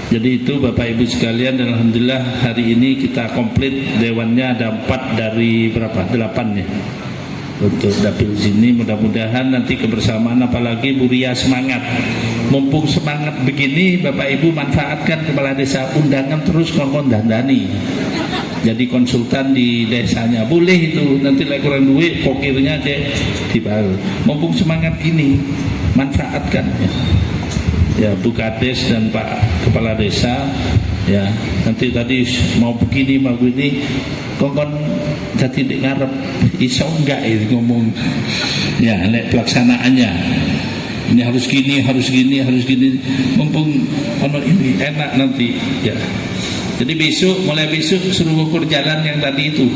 Jadi itu Bapak Ibu sekalian, dan alhamdulillah hari ini kita komplit dewannya, ada 4 dari berapa? 8 ya. Untuk dapil sini, mudah-mudahan nanti kebersamaan, apalagi Bu Ria semangat. Mumpung semangat begini, Bapak Ibu manfaatkan kepala desa, undangan terus kongkon dandani. Jadi konsultan di desanya boleh itu, nanti lagi kurang duit pokirnya aja dibaru. Mumpung semangat gini, manfaatkan ya. Ya, Bu Kades dan Pak Kepala Desa ya, nanti tadi mau begini mau begini kongkon jadi ngarep iso enggak itu ngomong ya, lek pelaksanaannya ini harus gini harus gini harus gini, mumpung ono ini enak nanti ya. Jadi mulai besok suruh ukur jalan yang tadi itu.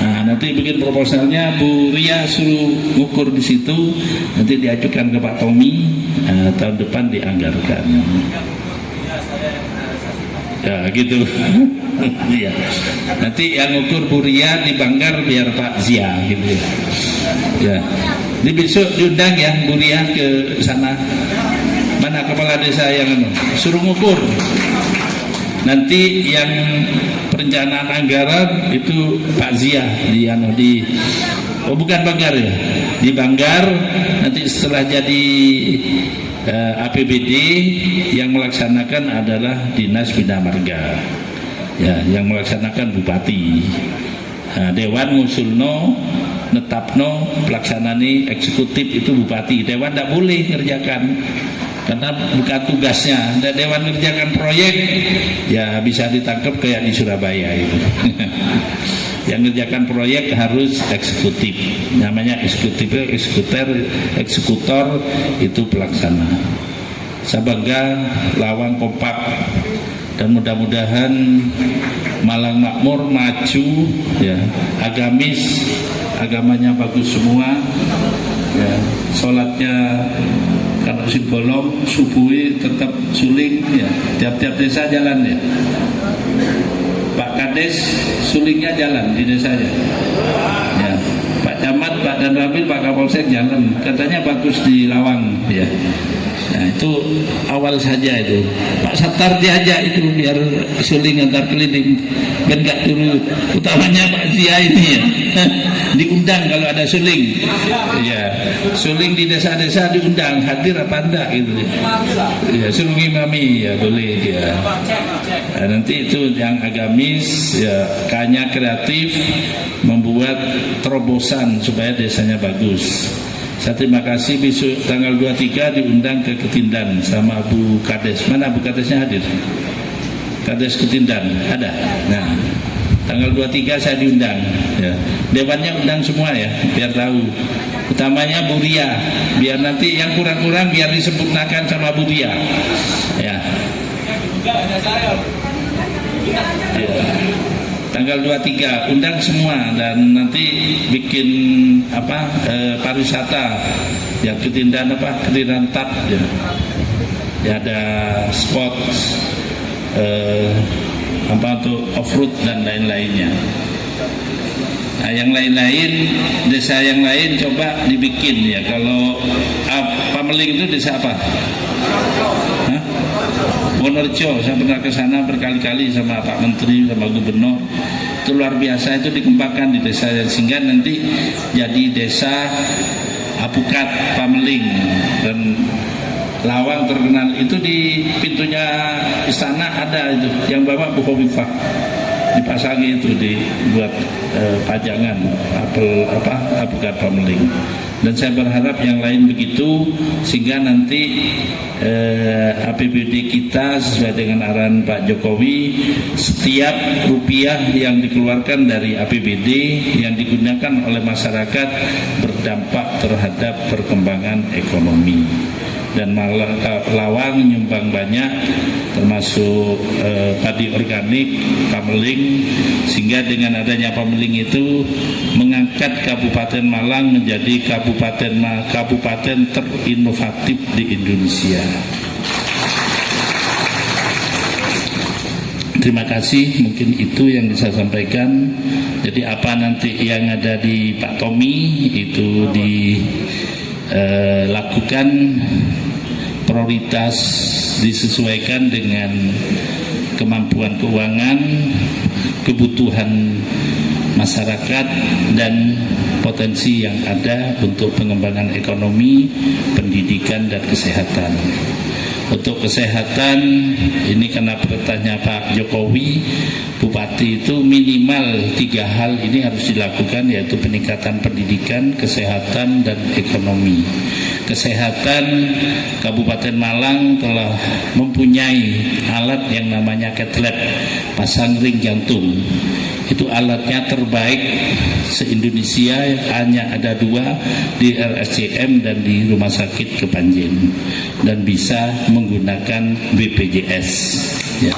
Nah, nanti bikin proposalnya, Bu Ria suruh ukur di situ, nanti diajukan ke Pak Tommy, tahun depan dianggarkan. Ya gitu. Iya. Nanti yang ukur Bu Ria di Banggar biar Pak Zia gitu. Ya. Jadi besok diundang ya Bu Ria ke sana. Mana kepala desa yang suruh ngukur. Nanti yang perencanaan anggaran itu Pak Zia di oh bukan Banggar ya, di Banggar. Nanti setelah jadi APBD yang melaksanakan adalah Dinas Bina Marga ya, yang melaksanakan Bupati. Dewan ngusulno netapno pelaksanani eksekutif itu Bupati. Dewan tidak boleh ngerjakan karena bukan tugasnya. Dewan mengerjakan proyek ya bisa ditangkap kayak di Surabaya itu. Yang mengerjakan proyek harus eksekutif, namanya eksekutif, eksekutor itu pelaksana. Saya bangga Lawang kompak, dan mudah-mudahan Malang makmur, maju ya, agamis, agamanya bagus semua ya, sholatnya kalau simbolom subuhi tetap suling ya, tiap-tiap desa jalan ya. Pak Kades sulingnya jalan di desanya ya. Pak Camat, Pak Danramil, Pak Kapolsek jalan, katanya bagus di Lawang ya. Nah itu awal saja itu. Pak Sattar diajak itu biar suling antar keliling, kan gak turun. Utamanya Pak Zia ini ya, diundang kalau ada suling. Ya, suling di desa-desa diundang, hadir apa enggak gitu. Ya, suruh imami ya boleh ya. Nah, nanti itu yang agamis ya, kayaknya kreatif membuat terobosan supaya desanya bagus. Saya terima kasih. Besok tanggal 23 diundang ke Ketindan sama Bu Kades. Mana Bu Kadesnya hadir? Kades Ketindan ada. Nah, tanggal 23 saya diundang ya. Dewannya undang semua ya, biar tahu. Utamanya Bu Ria, biar nanti yang kurang-kurang biar disempurnakan sama Bu Ria ya. Ya. Tanggal 23 undang semua, dan nanti bikin pariwisata yang Ketindan Ketindan Tap ya. Ya ada spot untuk off-road dan lain-lainnya. Nah, yang lain-lain, desa yang lain coba dibikin ya. Kalau Pameling itu desa apa? Hah? Wonorejo, saya pernah ke sana berkali-kali sama Pak Menteri, sama Gubernur. Itu luar biasa, itu dikembangkan di desa, sehingga nanti jadi desa Apukat Pameling. Dan Lawang terkenal itu di pintunya istana ada itu yang bawa Bu Khofifah, dipasangi itu dibuat pajangan Apukat Pameling. Dan saya berharap yang lain begitu, sehingga nanti APBD kita sesuai dengan arahan Pak Jokowi, setiap rupiah yang dikeluarkan dari APBD yang digunakan oleh masyarakat berdampak terhadap perkembangan ekonomi. Dan Lawang nyumbang banyak, termasuk padi organik, Pameling, sehingga dengan adanya Pameling itu mengangkat Kabupaten Malang menjadi kabupaten terinovatif di Indonesia. Terima kasih, mungkin itu yang bisa saya sampaikan. Jadi apa nanti yang ada di Pak Tommy itu dilakukan prioritas disesuaikan dengan kemampuan keuangan, kebutuhan masyarakat, dan potensi yang ada untuk pengembangan ekonomi, pendidikan, dan kesehatan. Untuk kesehatan, ini karena bertanya Pak Jokowi, Bupati itu minimal 3 hal ini harus dilakukan, yaitu peningkatan pendidikan, kesehatan, dan ekonomi. Kesehatan, Kabupaten Malang telah mempunyai alat yang namanya cath lab, pasang ring jantung. Itu alatnya terbaik se-Indonesia, hanya ada 2 di RSCM dan di Rumah Sakit Kepanjen, dan bisa menggunakan BPJS. Ya.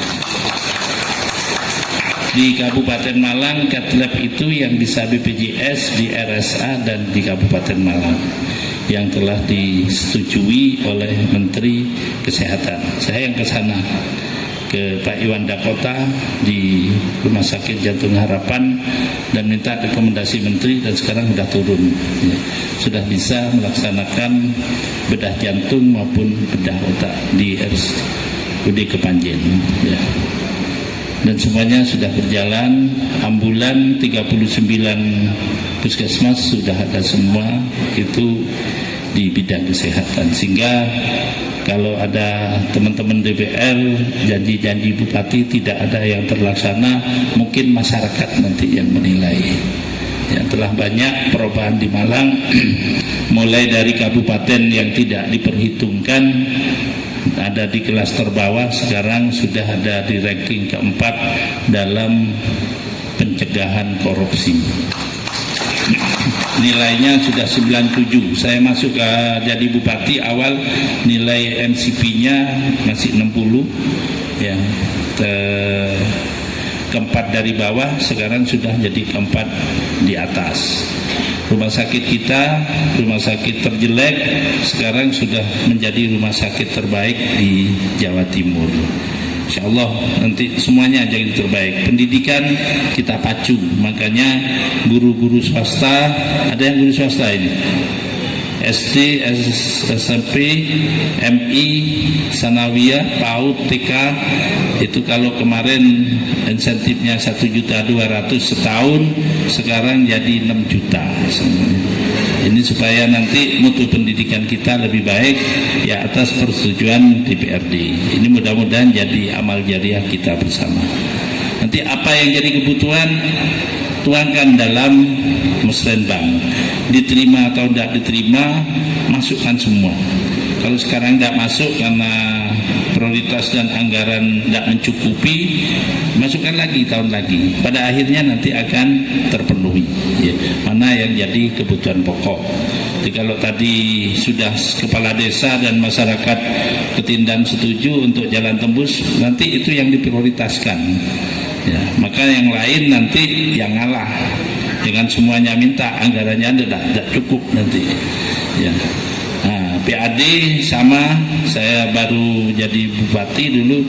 Di Kabupaten Malang, cath lab itu yang bisa BPJS di RSA dan di Kabupaten Malang, yang telah disetujui oleh Menteri Kesehatan. Saya yang ke sana, ke Pak Iwan Dakota di Rumah Sakit Jantung Harapan, dan minta rekomendasi Menteri, dan sekarang sudah turun, ya. Sudah bisa melaksanakan bedah jantung maupun bedah otak di RSUD Kepanjen, ya. Dan semuanya sudah berjalan. Ambulan 39 puskesmas sudah ada semua, itu di bidang kesehatan. Sehingga kalau ada teman-teman DPR janji-janji Bupati tidak ada yang terlaksana, mungkin masyarakat nanti yang menilai. Ya, telah banyak perubahan di Malang, mulai dari kabupaten yang tidak diperhitungkan, ada di kelas terbawah, sekarang sudah ada di ranking keempat dalam pencegahan korupsi. Nilainya sudah 97. Saya masuk ke jadi bupati awal nilai MCP-nya masih 60, ya. Keempat dari bawah, sekarang sudah jadi keempat di atas. Rumah sakit kita, rumah sakit terjelek, sekarang sudah menjadi rumah sakit terbaik di Jawa Timur. Insya Allah nanti semuanya jadi terbaik. Pendidikan kita pacu, makanya guru-guru swasta, ada yang guru swasta ini, SD, SMP, MI, Sanawiyah, PAUD, TK, itu kalau kemarin insentifnya 1.200.000 setahun, sekarang jadi 6 juta. Ini supaya nanti mutu pendidikan kita lebih baik, ya, atas persetujuan DPRD. Ini mudah-mudahan jadi amal jariah kita bersama. Nanti apa yang jadi kebutuhan, tuangkan dalam musrenbang. Diterima atau tidak diterima, masukkan semua. Kalau sekarang tidak masuk karena prioritas dan anggaran tidak mencukupi, masukkan lagi tahun lagi. Pada akhirnya nanti akan terpenuhi, ya, mana yang jadi kebutuhan pokok. Jadi kalau tadi sudah kepala desa dan masyarakat Ketindan setuju untuk jalan tembus, nanti itu yang diprioritaskan, ya. Maka yang lain nanti yang ngalah. Dengan semuanya minta, anggarannya tidak cukup nanti, ya. Nah, PAD sama, saya baru jadi bupati dulu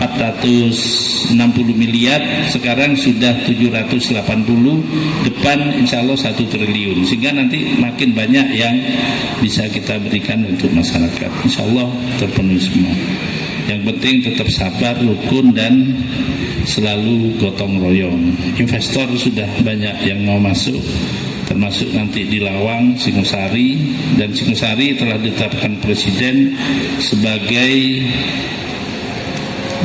460 miliar, sekarang sudah 780, depan insya Allah 1 triliun, sehingga nanti makin banyak yang bisa kita berikan untuk masyarakat. Insya Allah terpenuhi semua. Yang penting tetap sabar, rukun, dan selalu gotong royong. Investor sudah banyak yang mau masuk, termasuk nanti di Lawang, Singosari, dan Singosari telah ditetapkan Presiden sebagai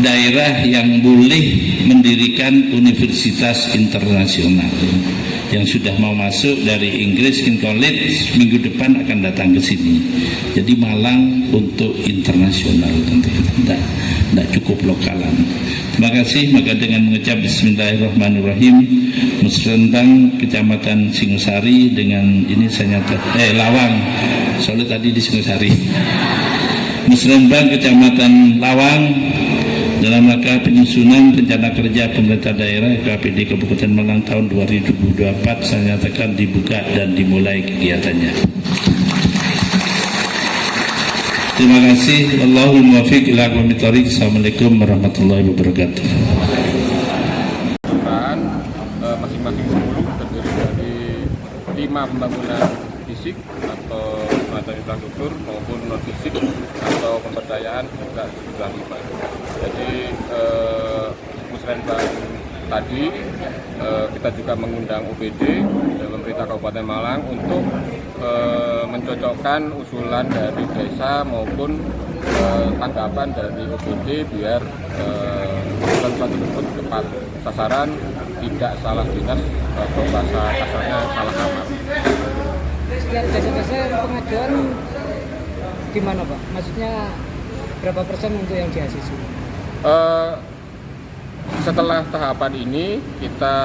daerah yang boleh mendirikan universitas internasional. Yang sudah mau masuk dari Inggris, King College, minggu depan akan datang ke sini. Jadi Malang untuk internasional, tidak cukup lokalan. Terima kasih. Maka dengan mengucap Bismillahirrahmanirrahim, Musrenbang Kecamatan Singosari, dengan ini saya nyatakan Lawang, soalnya tadi di Singosari. Musrenbang Kecamatan Lawang, dalam rangka penyusunan rencana kerja pemerintah daerah KPD Kabupaten Malang tahun 2024, saya nyatakan dibuka dan dimulai kegiatannya. Terima kasih. Allahumma muwaffiq ila aqwamit thoriq. Assalamualaikum warahmatullahi wabarakatuh. Masing-masing 10 terdiri dari 5 pembangunan fisik atau jumlah struktur maupun non fisik atau pemberdayaan juga jumlah 5. Jadi Musrenbang tadi kita juga mengundang OPD dan pemerintah Kabupaten Malang untuk mencocokkan usulan dari desa maupun tanggapan dari OPD biar usulan tersebut tepat sasaran, tidak salah dinas atau bahasa kasarnya salah kamar. Setiap desa-desa pengajuan gimana Pak? Maksudnya berapa persen untuk yang di ACC? Setelah tahapan ini kita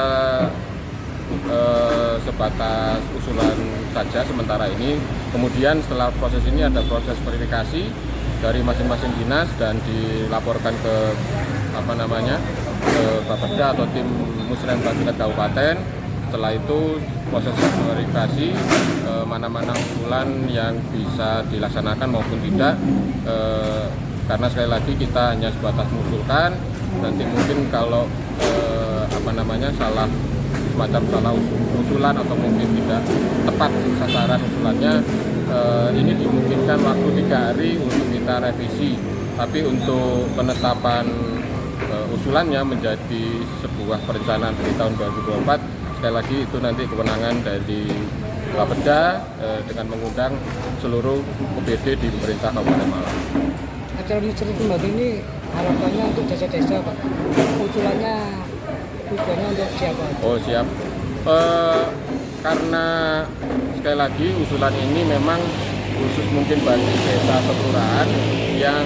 sebatas usulan saja sementara ini. Kemudian setelah proses ini ada proses verifikasi dari masing-masing dinas dan dilaporkan ke ke Bapeda atau tim Musrenbang tingkat kabupaten. Setelah itu proses verifikasi mana-mana usulan yang bisa dilaksanakan maupun tidak. Karena sekali lagi kita hanya sebatas mengusulkan. Nanti mungkin kalau salah usulan atau mungkin tidak tepat sasaran usulannya, ini dimungkinkan waktu 3 hari untuk kita revisi. Tapi untuk penetapan usulannya menjadi sebuah perencanaan di tahun 2024, sekali lagi itu nanti kewenangan dari Bapeda dengan mengundang seluruh OPD di pemerintah Kabupaten Malang. Acara Musrenbang ini harapannya untuk desa-desa Pak. Usulannya tujuannya untuk siapa? Oh siap. Karena sekali lagi usulan ini memang khusus mungkin bagi desa atau kelurahan yang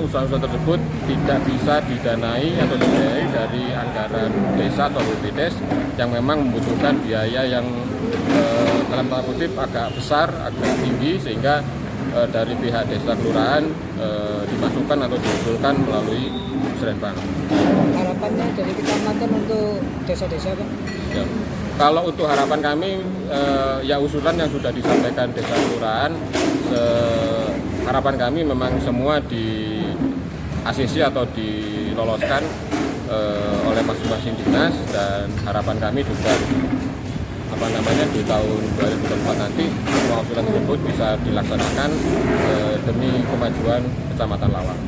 usaha-usaha tersebut tidak bisa didanai atau dibiayai dari anggaran desa atau BPDes yang memang membutuhkan biaya yang dalam tanda kutip agak besar, agak tinggi, sehingga dari pihak desa kelurahan dimasukkan atau diusulkan melalui Musrenbang. Harapannya dari kecamatan untuk desa-desa Pak? Ya. Kalau untuk harapan kami ya usulan yang sudah disampaikan desa kelurahan, harapan kami memang semua di ACC atau diloloskan oleh masing-masing dinas, dan harapan kami juga di tahun 2024 nanti semua usulan tersebut bisa dilaksanakan demi kemajuan Kecamatan Lawang.